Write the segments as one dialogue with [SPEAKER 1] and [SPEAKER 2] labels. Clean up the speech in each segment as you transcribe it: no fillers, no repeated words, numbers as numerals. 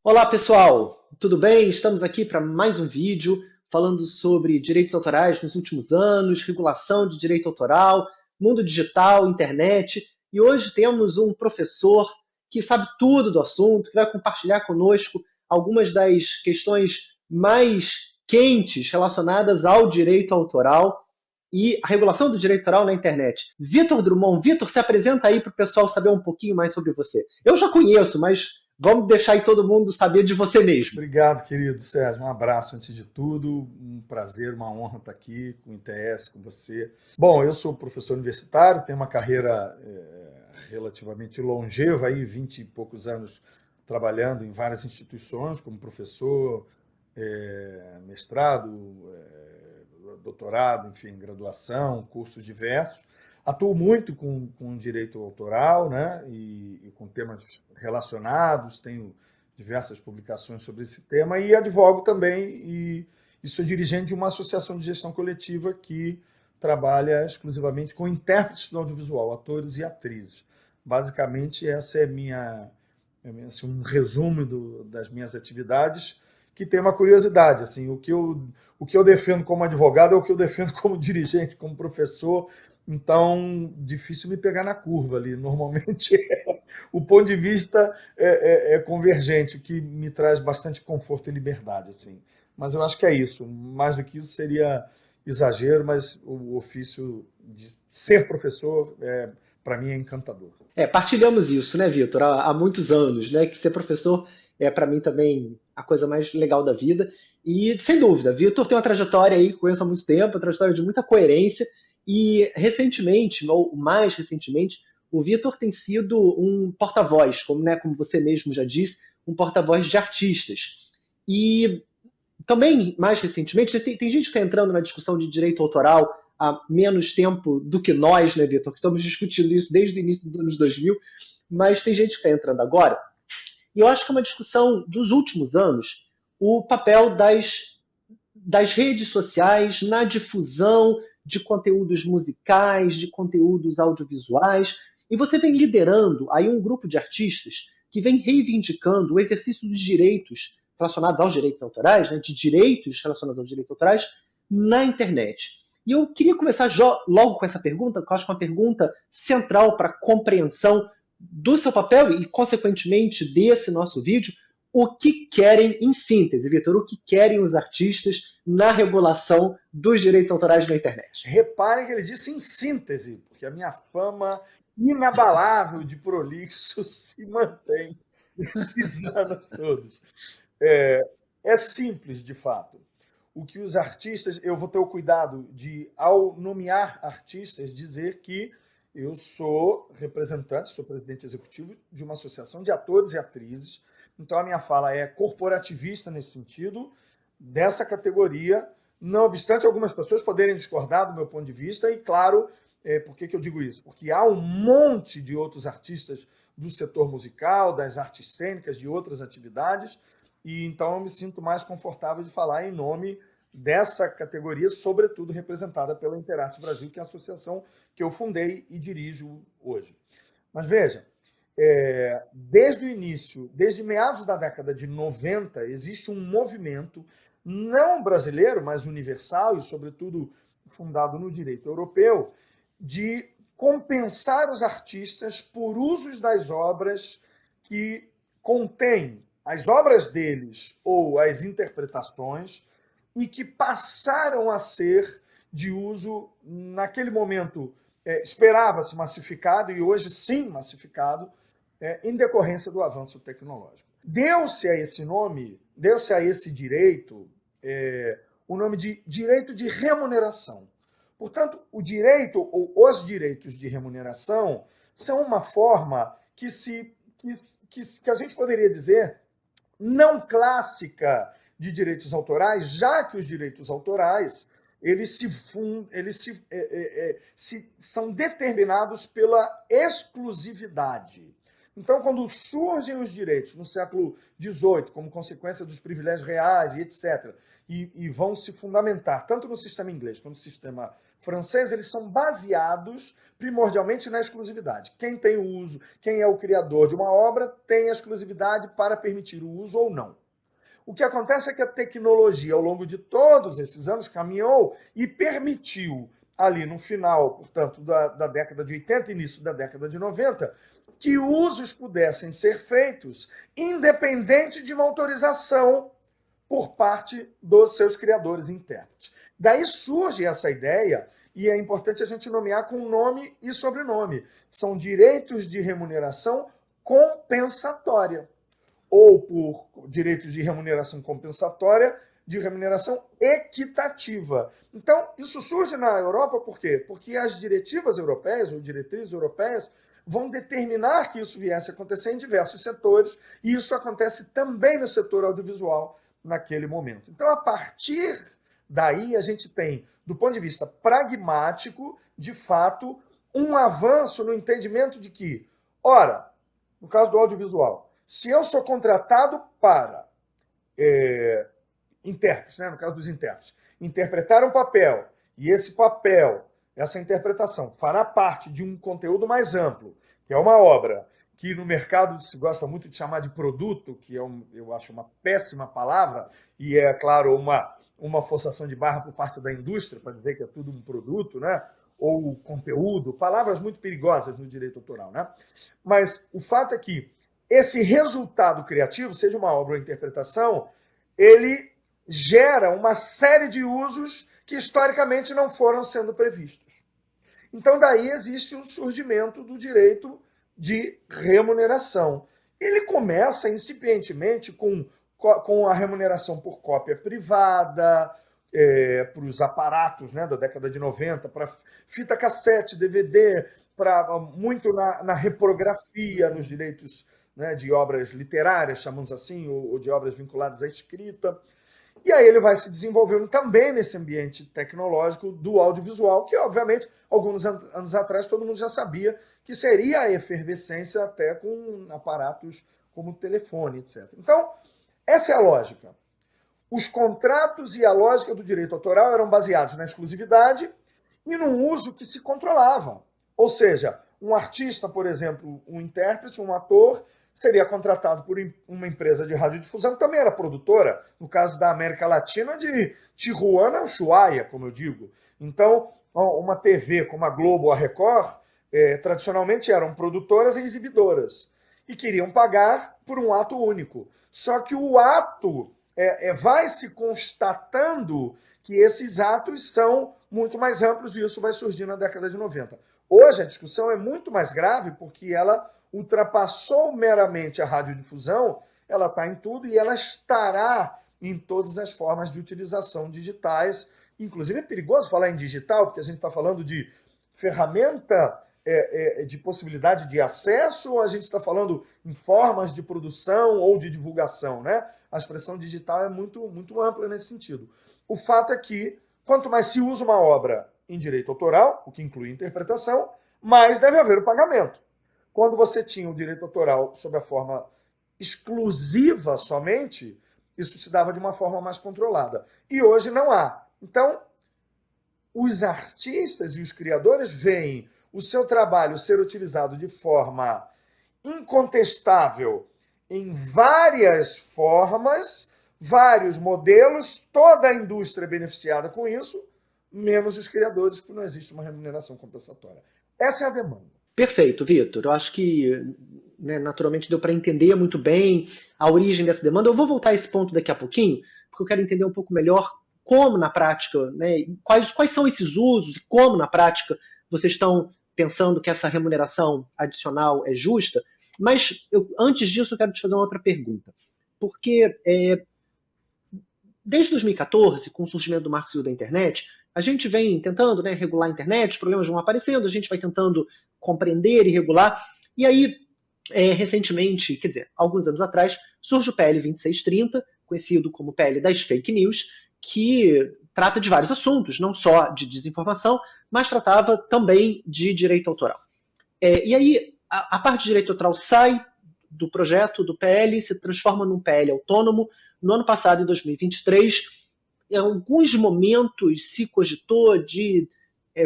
[SPEAKER 1] Olá pessoal, tudo bem? Estamos aqui para mais um vídeo falando sobre direitos autorais nos últimos anos, regulação de direito autoral, mundo digital, internet. E hoje temos um professor que sabe tudo do assunto, que vai compartilhar conosco algumas das questões mais quentes relacionadas ao direito autoral e a regulação do direito autoral na internet. Vitor Drummond, Vitor, se apresenta aí para o pessoal saber um pouquinho mais sobre você. Eu já conheço, mas vamos deixar aí todo mundo saber de você mesmo.
[SPEAKER 2] Obrigado, querido Sérgio. Um abraço antes de tudo. Um prazer, uma honra estar aqui com o ITS, com você. Bom, eu sou professor universitário, tenho uma carreira relativamente longeva, aí, 20 e poucos anos trabalhando em várias instituições, como professor, mestrado, doutorado, enfim, graduação, cursos diversos. Atuo muito com direito autoral, né, e com temas relacionados, tenho diversas publicações sobre esse tema e advogo também e sou dirigente de uma associação de gestão coletiva que trabalha exclusivamente com intérpretes do audiovisual, atores e atrizes. Basicamente, essa é assim, um resumo das minhas atividades, que tem uma curiosidade, assim, o que eu defendo como advogado é o que eu defendo como dirigente, como professor, então difícil me pegar na curva ali. Normalmente o ponto de vista é convergente, o que me traz bastante conforto e liberdade, assim. Mas eu acho que é isso. Mais do que isso seria exagero, mas o ofício de ser professor, para mim, é encantador.
[SPEAKER 1] Partilhamos isso, né, Vitor, há muitos anos, né, que ser professor é para mim também a coisa mais legal da vida. E, sem dúvida, Vitor tem uma trajetória aí que eu conheço há muito tempo, uma trajetória de muita coerência. E, recentemente, ou mais recentemente, o Vitor tem sido um porta-voz, como você mesmo já disse, um porta-voz de artistas. E também, mais recentemente, tem gente que está entrando na discussão de direito autoral há menos tempo do que nós, né, Vitor? Que estamos discutindo isso desde o início dos anos 2000, mas tem gente que está entrando agora. E eu acho que é uma discussão dos últimos anos, o papel das redes sociais na difusão de conteúdos musicais, de conteúdos audiovisuais. E você vem liderando aí um grupo de artistas que vem reivindicando o exercício dos direitos relacionados aos direitos autorais, né, de direitos relacionados aos direitos autorais na internet. E eu queria começar logo com essa pergunta, que eu acho que é uma pergunta central para a compreensão do seu papel e, consequentemente, desse nosso vídeo. O que querem, em síntese, Vitor, o que querem os artistas na regulação dos direitos autorais na internet?
[SPEAKER 2] Reparem que ele disse em síntese, porque a minha fama inabalável de prolixo se mantém esses anos todos. É simples, de fato. O que os artistas, eu vou ter o cuidado de, ao nomear artistas, dizer que eu sou representante, sou presidente executivo de uma associação de atores e atrizes. Então a minha fala é corporativista nesse sentido, dessa categoria, não obstante algumas pessoas poderem discordar do meu ponto de vista, e claro, por que eu digo isso? Porque há um monte de outros artistas do setor musical, das artes cênicas, de outras atividades, e então eu me sinto mais confortável de falar em nome dessa categoria, sobretudo representada pela Interarte Brasil, que é a associação que eu fundei e dirijo hoje. Mas veja, desde o início, desde meados da década de 90, existe um movimento não brasileiro, mas universal e, sobretudo, fundado no direito europeu, de compensar os artistas por usos das obras que contêm as obras deles ou as interpretações e que passaram a ser de uso, naquele momento, esperava-se massificado e hoje sim massificado, em decorrência do avanço tecnológico. Deu-se a esse nome, deu-se a esse direito, o nome de direito de remuneração. Portanto, o direito ou os direitos de remuneração são uma forma que a gente poderia dizer não clássica de direitos autorais, já que os direitos autorais são determinados pela exclusividade. Então, quando surgem os direitos no século XVIII, como consequência dos privilégios reais e etc., e vão se fundamentar tanto no sistema inglês quanto no sistema francês, eles são baseados primordialmente na exclusividade. Quem tem o uso, quem é o criador de uma obra, tem a exclusividade para permitir o uso ou não. O que acontece é que a tecnologia, ao longo de todos esses anos, caminhou e permitiu, ali no final, portanto, da década de 80 e início da década de 90, que usos pudessem ser feitos independente de uma autorização por parte dos seus criadores e intérpretes. Daí surge essa ideia, e é importante a gente nomear com nome e sobrenome. São direitos de remuneração compensatória, ou por direitos de remuneração compensatória, de remuneração equitativa. Então, isso surge na Europa por quê? Porque as diretivas europeias, ou diretrizes europeias, vão determinar que isso viesse a acontecer em diversos setores, e isso acontece também no setor audiovisual naquele momento. Então, a partir daí, a gente tem, do ponto de vista pragmático, de fato, um avanço no entendimento de que, ora, no caso do audiovisual, se eu sou contratado para intérpretes, né, no caso dos intérpretes, interpretar um papel, e esse papel, essa interpretação, fará parte de um conteúdo mais amplo, que é uma obra que no mercado se gosta muito de chamar de produto, que eu acho uma péssima palavra, e é, claro, uma forçação de barra por parte da indústria, para dizer que é tudo um produto, né? Ou conteúdo, palavras muito perigosas no direito autoral. Né? Mas o fato é que esse resultado criativo, seja uma obra ou interpretação, ele gera uma série de usos que historicamente não foram sendo previstos. Então, daí existe o surgimento do direito de remuneração. Ele começa incipientemente com a remuneração por cópia privada, para os aparatos, né, da década de 90, para fita cassete, DVD, muito na reprografia, nos direitos, né, de obras literárias, chamamos assim, ou de obras vinculadas à escrita. E aí ele vai se desenvolvendo também nesse ambiente tecnológico do audiovisual, que, obviamente, alguns anos atrás todo mundo já sabia que seria a efervescência até com aparatos como telefone, etc. Então, essa é a lógica. Os contratos e a lógica do direito autoral eram baseados na exclusividade e num uso que se controlava. Ou seja, um artista, por exemplo, um intérprete, um ator, seria contratado por uma empresa de radiodifusão, que também era produtora, no caso da América Latina, de Tijuana, Ushuaia, como eu digo. Então, uma TV como a Globo ou a Record, tradicionalmente eram produtoras e exibidoras, e queriam pagar por um ato único. Só que o ato vai se constatando que esses atos são muito mais amplos, e isso vai surgir na década de 90. Hoje a discussão é muito mais grave, porque ela ultrapassou meramente a radiodifusão, ela está em tudo e ela estará em todas as formas de utilização digitais. Inclusive é perigoso falar em digital, porque a gente está falando de ferramenta de possibilidade de acesso, ou a gente está falando em formas de produção ou de divulgação, né? A expressão digital é muito, muito ampla nesse sentido. O fato é que, quanto mais se usa uma obra em direito autoral, o que inclui interpretação, mais deve haver o pagamento. Quando você tinha o direito autoral sob a forma exclusiva somente, isso se dava de uma forma mais controlada. E hoje não há. Então, os artistas e os criadores veem o seu trabalho ser utilizado de forma incontestável em várias formas, vários modelos, toda a indústria é beneficiada com isso, menos os criadores, porque não existe uma remuneração compensatória. Essa é a demanda.
[SPEAKER 1] Perfeito, Vitor. Eu acho que, né, naturalmente deu para entender muito bem a origem dessa demanda. Eu vou voltar a esse ponto daqui a pouquinho, porque eu quero entender um pouco melhor como na prática, né, quais são esses usos e como na prática vocês estão pensando que essa remuneração adicional é justa. Mas antes disso eu quero te fazer uma outra pergunta. Porque desde 2014, com o surgimento do Marco Civil da internet, a gente vem tentando, né, regular a internet, os problemas vão aparecendo, a gente vai tentando compreender e regular. E aí, recentemente, quer dizer, alguns anos atrás, surge o PL 2630, conhecido como PL das Fake News, que trata de vários assuntos, não só de desinformação, mas tratava também de direito autoral. E aí, a parte de direito autoral sai do projeto do PL e se transforma num PL autônomo. No ano passado, em 2023, em alguns momentos se cogitou de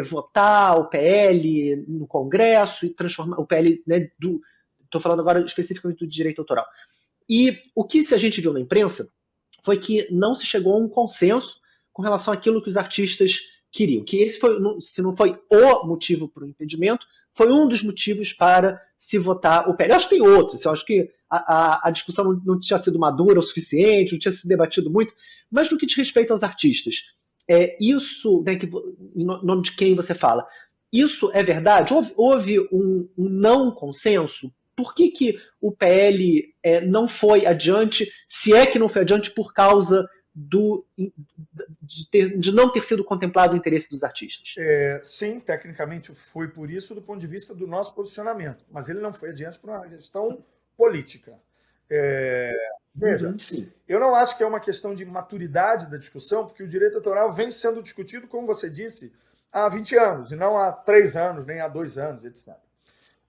[SPEAKER 1] votar o PL no Congresso e transformar o PL, né, estou falando agora especificamente do direito autoral. E o que a gente viu na imprensa foi que não se chegou a um consenso com relação àquilo que os artistas queriam. Que esse foi, se não foi o motivo para o impedimento, foi um dos motivos para se votar o PL. Eu acho que tem outros. Eu acho que a discussão não tinha sido madura o suficiente, não tinha se debatido muito, mas no que diz respeito aos artistas, isso, né, em nome de quem você fala, isso é verdade? Houve um não consenso? Por que o PL não foi adiante, se é que não foi adiante por causa de não ter sido contemplado o interesse dos artistas?
[SPEAKER 2] Sim, tecnicamente foi por isso do ponto de vista do nosso posicionamento, mas ele não foi adiante por uma questão política. Veja, eu não acho que é uma questão de maturidade da discussão, porque o direito autoral vem sendo discutido, como você disse, há 20 anos, e não há 3 anos, nem há 2 anos, etc.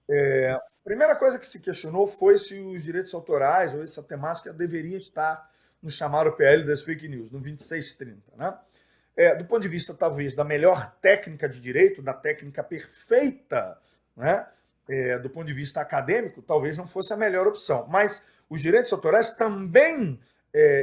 [SPEAKER 2] A primeira coisa que se questionou foi se os direitos autorais ou essa temática deveria estar no chamado PL das fake news, no 2630. Né? Do ponto de vista, talvez, da melhor técnica de direito, da técnica perfeita, né? Do ponto de vista acadêmico, talvez não fosse a melhor opção. Mas os direitos autorais também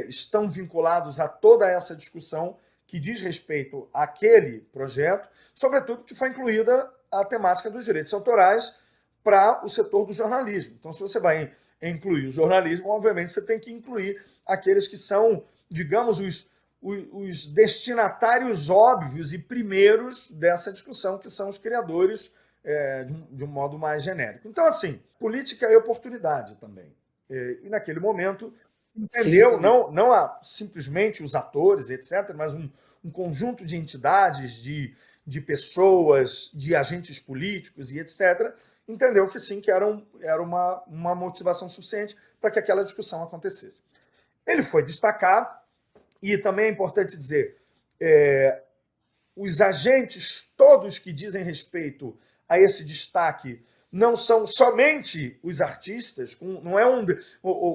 [SPEAKER 2] estão vinculados a toda essa discussão que diz respeito àquele projeto, sobretudo porque foi incluída a temática dos direitos autorais para o setor do jornalismo. Então, se você vai incluir o jornalismo, obviamente você tem que incluir aqueles que são, digamos, os destinatários óbvios e primeiros dessa discussão, que são os criadores, de um modo mais genérico. Então, assim, política é oportunidade também. E naquele momento, entendeu, não simplesmente os atores, etc., mas um conjunto de entidades, de pessoas, de agentes políticos e etc., entendeu que sim, que era uma motivação suficiente para que aquela discussão acontecesse. Ele foi destacar, e também é importante dizer, os agentes todos que dizem respeito a esse destaque não são somente os artistas, não é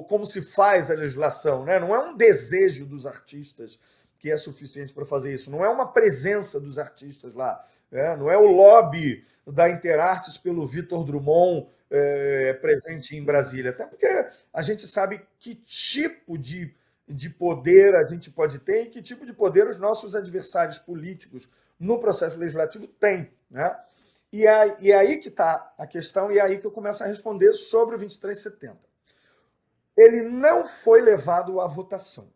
[SPEAKER 2] como se faz a legislação, né? Não é um desejo dos artistas que é suficiente para fazer isso, não é uma presença dos artistas lá, não é o lobby da Interartes pelo Vitor Drummond presente em Brasília, até porque a gente sabe que tipo de poder a gente pode ter e que tipo de poder os nossos adversários políticos no processo legislativo têm, né? E é aí que está a questão, e é aí que eu começo a responder sobre o 2370. Ele não foi levado à votação.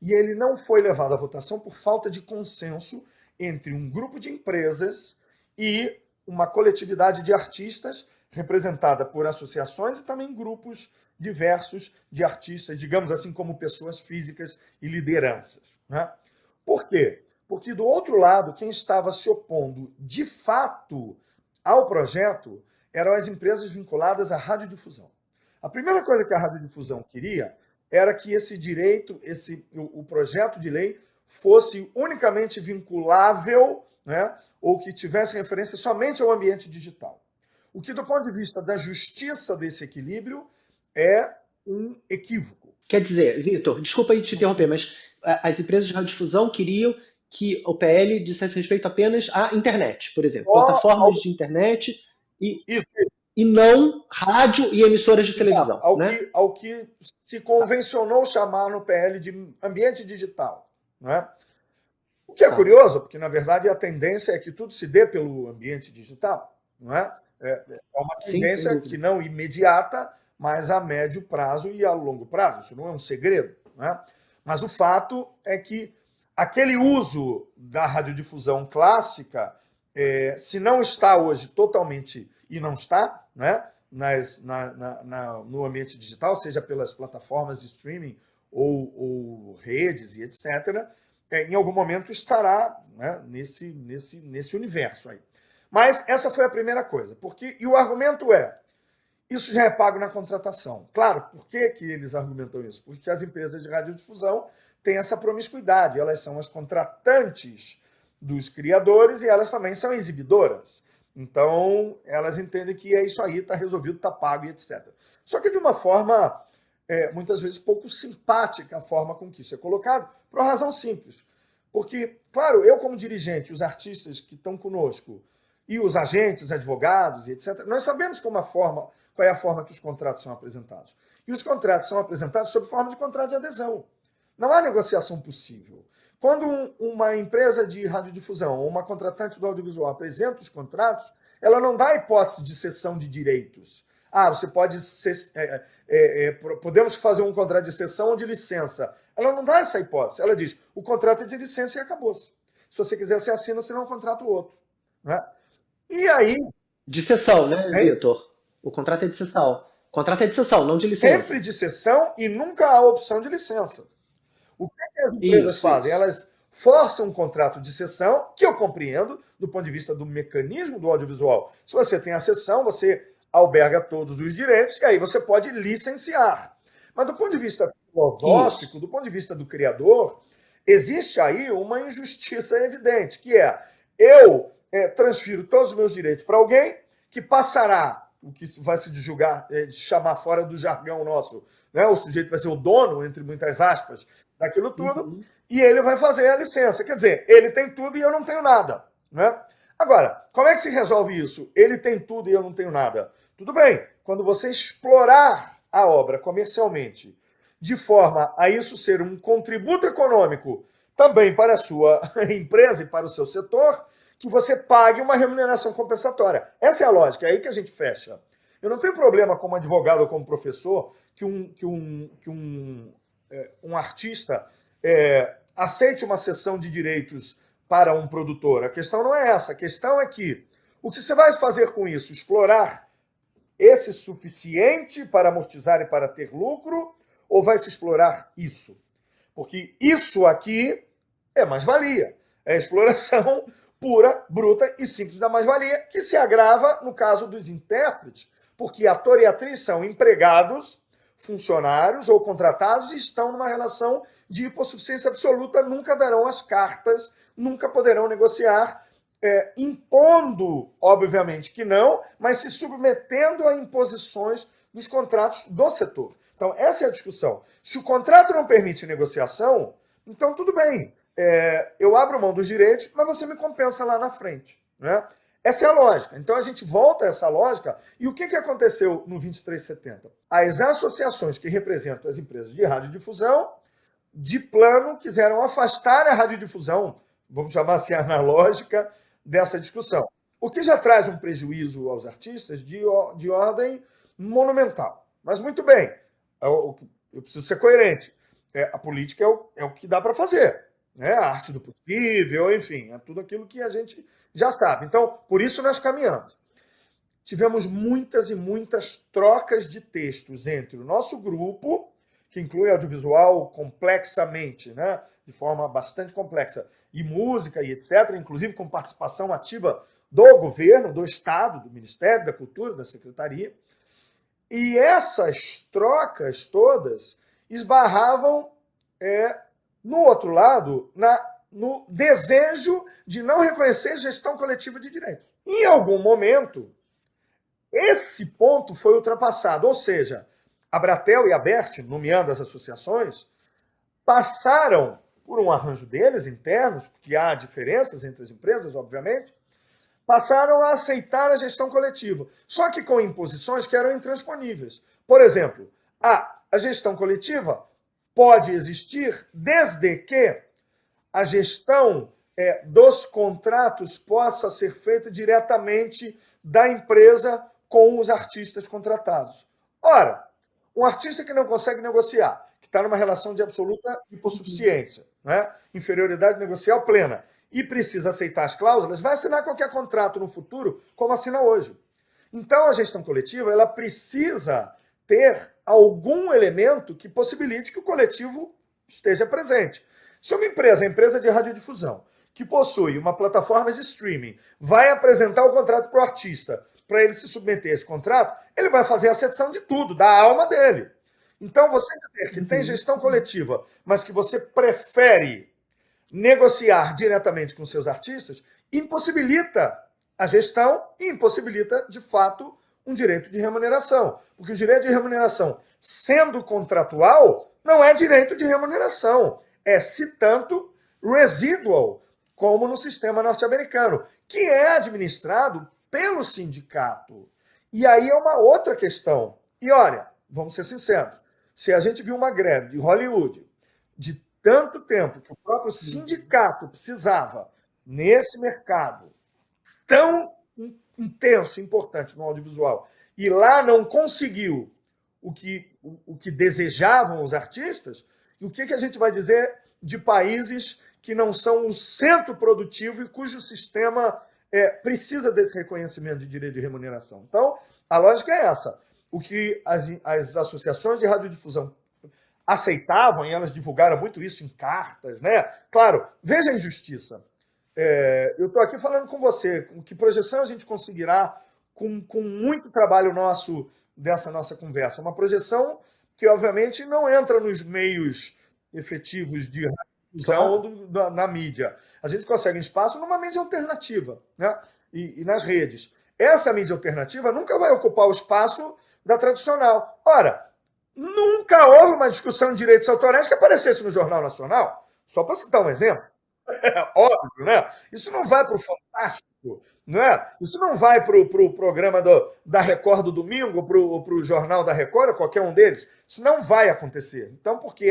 [SPEAKER 2] E ele não foi levado à votação por falta de consenso entre um grupo de empresas e uma coletividade de artistas representada por associações e também grupos diversos de artistas, digamos assim, como pessoas físicas e lideranças. Né? Por quê? Porque, do outro lado, quem estava se opondo de fato ao projeto eram as empresas vinculadas à radiodifusão. A primeira coisa que a radiodifusão queria era que esse direito, o projeto de lei, fosse unicamente vinculável, né, ou que tivesse referência somente ao ambiente digital. O que, do ponto de vista da justiça desse equilíbrio, é um equívoco.
[SPEAKER 1] Quer dizer, Vitor, desculpa aí te interromper, mas as empresas de radiodifusão queriam que o PL dissesse respeito apenas à internet, por exemplo, plataformas de internet e não rádio e emissoras de televisão.
[SPEAKER 2] Ao que se convencionou chamar no PL de ambiente digital. Né? O que é curioso, porque, na verdade, a tendência é que tudo se dê pelo ambiente digital. Não é? É uma tendência que não imediata, mas a médio prazo e a longo prazo. Isso não é um segredo. Né? Mas o fato é que aquele uso da radiodifusão clássica, se não está hoje totalmente, e não está, né, no ambiente digital, seja pelas plataformas de streaming ou redes e etc., em algum momento estará, né, nesse universo aí. Mas essa foi a primeira coisa. E o argumento isso já é pago na contratação. Claro, por que eles argumentam isso? Porque as empresas de radiodifusão têm essa promiscuidade. Elas são as contratantes dos criadores e elas também são exibidoras. Então, elas entendem que é isso aí, está resolvido, está pago e etc. Só que de uma forma, muitas vezes, pouco simpática a forma com que isso é colocado, por uma razão simples. Porque, claro, eu como dirigente, os artistas que estão conosco, e os agentes, advogados e etc., nós sabemos qual é a forma que os contratos são apresentados. E os contratos são apresentados sob forma de contrato de adesão. Não há negociação possível. Quando uma empresa de radiodifusão ou uma contratante do audiovisual apresenta os contratos, ela não dá a hipótese de cessão de direitos. Você pode podemos fazer um contrato de cessão ou de licença. Ela não dá essa hipótese. Ela diz, o contrato é de licença e acabou-se. Se você quiser, você assina, senão contrata o outro. Né? E aí...
[SPEAKER 1] De cessão, né, Vitor? O contrato é de cessão. O contrato é de cessão, não de licença.
[SPEAKER 2] Sempre de cessão e nunca há opção de licença. O que as empresas fazem? Elas forçam um contrato de cessão, que eu compreendo do ponto de vista do mecanismo do audiovisual. Se você tem a cessão, você alberga todos os direitos e aí você pode licenciar. Mas do ponto de vista filosófico, do ponto de vista do criador, existe aí uma injustiça evidente, que é eu transfiro todos os meus direitos para alguém que passará, o que vai se chamar fora do jargão nosso, né? O sujeito vai ser o dono, entre muitas aspas, daquilo tudo, e ele vai fazer a licença. Quer dizer, ele tem tudo e eu não tenho nada. Né? Agora, como é que se resolve isso? Ele tem tudo e eu não tenho nada. Tudo bem, quando você explorar a obra comercialmente, de forma a isso ser um contributo econômico também para a sua empresa e para o seu setor, que você pague uma remuneração compensatória. Essa é a lógica, é aí que a gente fecha. Eu não tenho problema como advogado ou como professor que um artista aceite uma cessão de direitos para um produtor. A questão não é essa. A questão é que o que você vai fazer com isso? Explorar esse suficiente para amortizar e para ter lucro? Ou vai se explorar isso? Porque isso aqui é mais-valia. É exploração pura, bruta e simples da mais-valia, que se agrava no caso dos intérpretes, porque ator e atriz são empregados, funcionários ou contratados e estão numa relação de hipossuficiência absoluta, nunca darão as cartas, nunca poderão negociar, impondo, obviamente que não, mas se submetendo a imposições dos contratos do setor. Então, essa é a discussão. Se o contrato não permite negociação, então tudo bem, eu abro mão dos direitos, mas você me compensa lá na frente. Né? Essa é a lógica. Então a gente volta a essa lógica. E o que aconteceu no 2370? As associações que representam as empresas de radiodifusão, de plano, quiseram afastar a radiodifusão, vamos chamar assim, analógica, dessa discussão. O que já traz um prejuízo aos artistas de ordem monumental. Mas muito bem, eu preciso ser coerente. A política é o que dá para fazer. Né? A arte do possível, enfim, é tudo aquilo que a gente já sabe. Então, por isso nós caminhamos. Tivemos muitas e muitas trocas de textos entre o nosso grupo, que inclui audiovisual complexamente, né? De forma bastante complexa, e música e etc., inclusive com participação ativa do governo, do Estado, do Ministério da Cultura, da Secretaria. E essas trocas todas esbarravam no outro lado, no desejo de não reconhecer gestão coletiva de direitos. Em algum momento, esse ponto foi ultrapassado, ou seja, a Bratel e a BERT, nomeando as associações, passaram, por um arranjo deles, internos, porque há diferenças entre as empresas, obviamente, passaram a aceitar a gestão coletiva, só que com imposições que eram intransponíveis. Por exemplo, a gestão coletiva pode existir desde que a gestão dos contratos possa ser feita diretamente da empresa com os artistas contratados. Ora, um artista que não consegue negociar, que está numa relação de absoluta hipossuficiência, né? Inferioridade negocial plena, e precisa aceitar as cláusulas, vai assinar qualquer contrato no futuro, como assina hoje. Então, a gestão coletiva ela precisa ter algum elemento que possibilite que o coletivo esteja presente. Se uma empresa, a empresa de radiodifusão, que possui uma plataforma de streaming, vai apresentar o contrato para o artista, para ele se submeter a esse contrato, ele vai fazer a cessão de tudo, da alma dele. Então, você dizer que tem gestão coletiva, mas que você prefere negociar diretamente com seus artistas, impossibilita a gestão e impossibilita, de fato, um direito de remuneração. Porque o direito de remuneração, sendo contratual, não é direito de remuneração. É, se tanto, residual, como no sistema norte-americano, que é administrado pelo sindicato. E aí é uma outra questão. E olha, vamos ser sinceros, se a gente viu uma greve de Hollywood de tanto tempo que o próprio sindicato precisava nesse mercado tão intenso, importante no audiovisual, e lá não conseguiu o que desejavam os artistas, o que a gente vai dizer de países que não são o centro produtivo e cujo sistema precisa desse reconhecimento de direito de remuneração? Então, a lógica é essa. O que as associações de radiodifusão aceitavam, e elas divulgaram muito isso em cartas, né? Claro, veja a injustiça. Eu estou aqui falando com você, com que projeção a gente conseguirá com muito trabalho nosso dessa nossa conversa. Uma projeção que, obviamente, não entra nos meios efetivos de difusão na mídia. A gente consegue espaço numa mídia alternativa, né? E nas redes. Essa mídia alternativa nunca vai ocupar o espaço da tradicional. Ora, nunca houve uma discussão de direitos autorais que aparecesse no Jornal Nacional. Só para citar um exemplo. Óbvio, né? Isso não vai para o Fantástico, não é? Isso não vai para o programa da Record do domingo, para o Jornal da Record, ou qualquer um deles. Isso não vai acontecer. Então, porque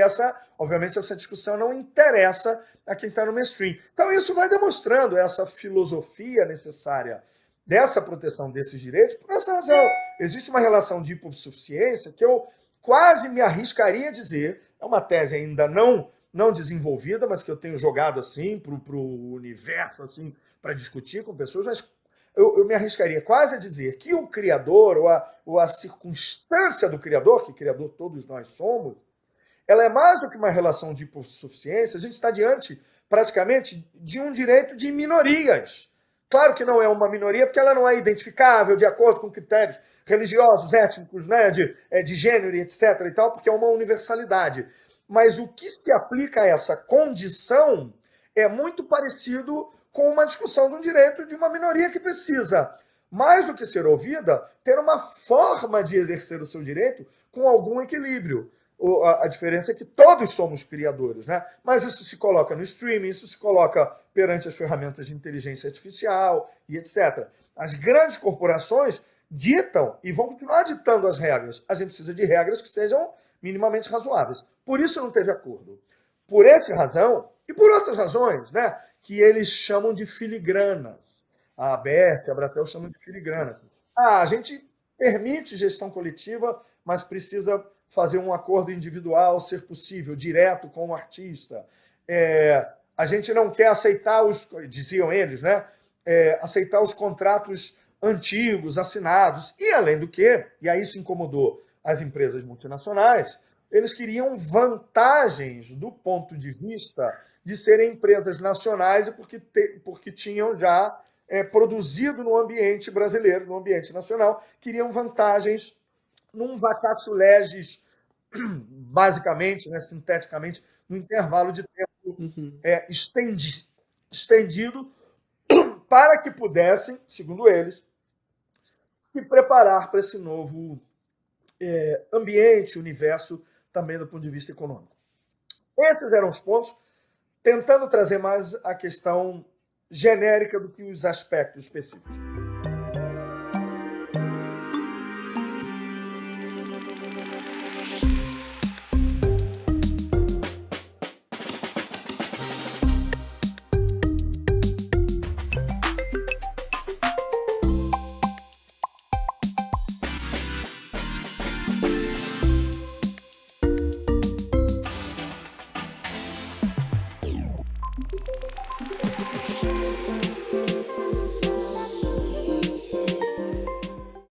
[SPEAKER 2] obviamente, essa discussão não interessa a quem está no mainstream. Então, isso vai demonstrando essa filosofia necessária dessa proteção desses direitos. Por essa razão, existe uma relação de hipossuficiência que eu quase me arriscaria a dizer, é uma tese ainda não desenvolvida, mas que eu tenho jogado assim para o universo, assim, para discutir com pessoas, mas eu me arriscaria quase a dizer que o criador, ou a circunstância do criador, que criador todos nós somos, ela é mais do que uma relação de hipossuficiência, a gente está diante, praticamente, de um direito de minorias. Claro que não é uma minoria, porque ela não é identificável de acordo com critérios religiosos, étnicos, né, de gênero, etc. e tal, porque é uma universalidade. Mas o que se aplica a essa condição é muito parecido com uma discussão de um direito de uma minoria que precisa, mais do que ser ouvida, ter uma forma de exercer o seu direito com algum equilíbrio. A diferença é que todos somos criadores, né? Mas isso se coloca no streaming, isso se coloca perante as ferramentas de inteligência artificial e etc. As grandes corporações ditam e vão continuar ditando as regras. A gente precisa de regras que sejam minimamente razoáveis. Por isso não teve acordo. Por essa razão, e por outras razões, né, que eles chamam de filigranas. A ABERT, a Abratel chamam de filigranas. A gente permite gestão coletiva, mas precisa fazer um acordo individual, ser possível, direto com o artista. A gente não quer aceitar diziam eles, né, aceitar os contratos antigos, assinados. E, além do que, e aí isso incomodou as empresas multinacionais, eles queriam vantagens do ponto de vista de serem empresas nacionais e porque tinham já produzido no ambiente brasileiro, no ambiente nacional, queriam vantagens num vacatio legis, basicamente, né, sinteticamente, no intervalo de tempo estendido para que pudessem, segundo eles, se preparar para esse novo ambiente, universo, também do ponto de vista econômico. Esses eram os pontos, tentando trazer mais a questão genérica do que os aspectos específicos.